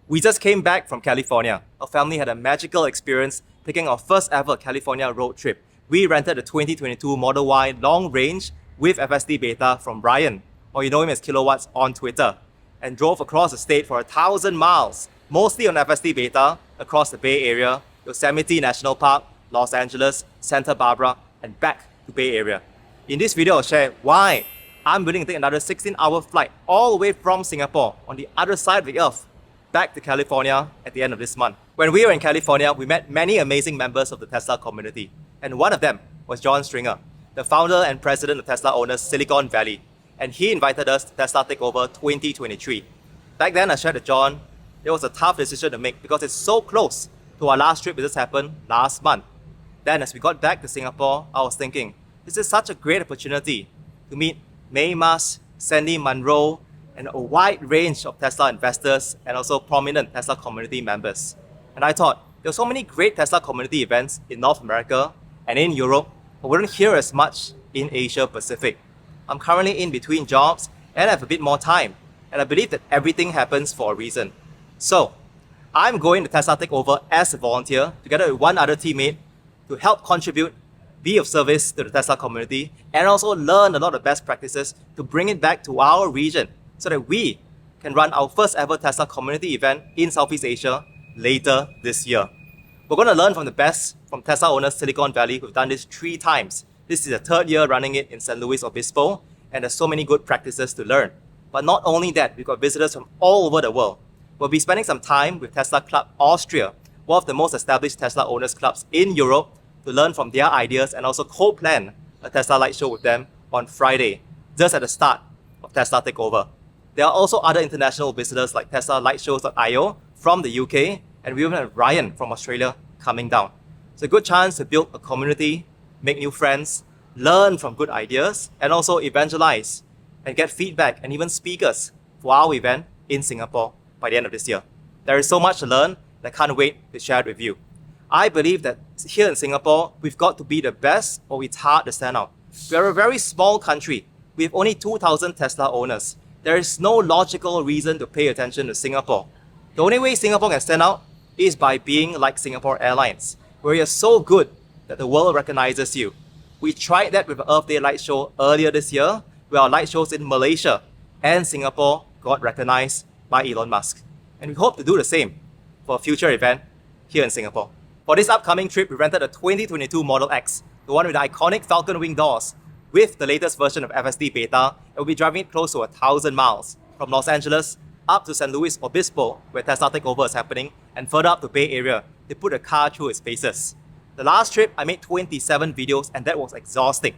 We just came back from California. Our family had a magical experience taking our first ever California road trip. We rented a 2022 Model Y long range with FSD Beta from Ryan, or you know him as Kilowatts on Twitter, and drove across the state for 1,000 miles, mostly on FSD Beta, across the Bay Area, Yosemite National Park, Los Angeles, Santa Barbara, and back to Bay Area. In this video, I'll share why I'm willing to take another 16-hour flight all the way from Singapore on the other side of the earth back to California at the end of this month. When we were in California, we met many amazing members of the Tesla community, and one of them was John Stringer, the founder and president of Tesla Owners Silicon Valley, and he invited us to Tesla Takeover 2023. Back then, I shared with John, it was a tough decision to make because it's so close to our last trip that just happened last month. Then as we got back to Singapore, I was thinking, this is such a great opportunity to meet May Mas, Sandy Munro, and a wide range of Tesla investors and also prominent Tesla community members. And I thought, there were so many great Tesla community events in North America and in Europe, but we don't hear as much in Asia Pacific. I'm currently in between jobs and I have a bit more time, and I believe that everything happens for a reason. So, I'm going to Tesla Takeover as a volunteer together with one other teammate to help contribute, be of service to the Tesla community, and also learn a lot of best practices to bring it back to our region so that we can run our first ever Tesla community event in Southeast Asia later this year. We're going to learn from the best from Tesla Owners Silicon Valley who've done this 3 times. This is the 3rd year running it in San Luis Obispo, and there's so many good practices to learn. But not only that, we've got visitors from all over the world. We'll be spending some time with Tesla Club Austria, one of the most established Tesla owners clubs in Europe, to learn from their ideas and also co-plan a Tesla light show with them on Friday, just at the start of Tesla Takeover. There are also other international visitors like Tesla Lightshows.io from the UK, and we even have Ryan from Australia coming down. It's a good chance to build a community, make new friends, learn from good ideas, and also evangelize and get feedback and even speakers for our event in Singapore by the end of this year. There is so much to learn, and I can't wait to share it with you. I believe that here in Singapore, we've got to be the best, or it's hard to stand out. We are a very small country. We have only 2,000 Tesla owners. There is no logical reason to pay attention to Singapore. The only way Singapore can stand out is by being like Singapore Airlines, where you're so good that the world recognizes you. We tried that with the Earth Day light show earlier this year, where our light shows in Malaysia and Singapore got recognized by Elon Musk. And we hope to do the same for a future event here in Singapore. For this upcoming trip, we rented a 2022 Model X, the one with the iconic Falcon wing doors, with the latest version of FSD Beta, and we'll be driving it close to 1,000 miles from Los Angeles up to San Luis Obispo, where Tesla Takeover is happening, and further up to Bay Area to put a car through its paces. The last trip, I made 27 videos, and that was exhausting.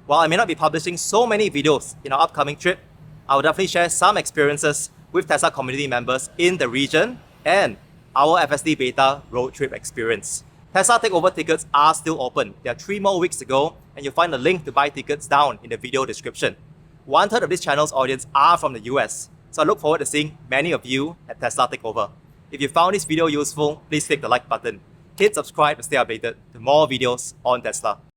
While I may not be publishing so many videos in our upcoming trip, I will definitely share some experiences with Tesla community members in the region and our FSD Beta road trip experience. Tesla Takeover tickets are still open. There are 3 more weeks to go, and you'll find a link to buy tickets down in the video description. 1/3 of this channel's audience are from the US, so I look forward to seeing many of you at Tesla Takeover. If you found this video useful, please click the like button. Hit subscribe to stay updated to more videos on Tesla.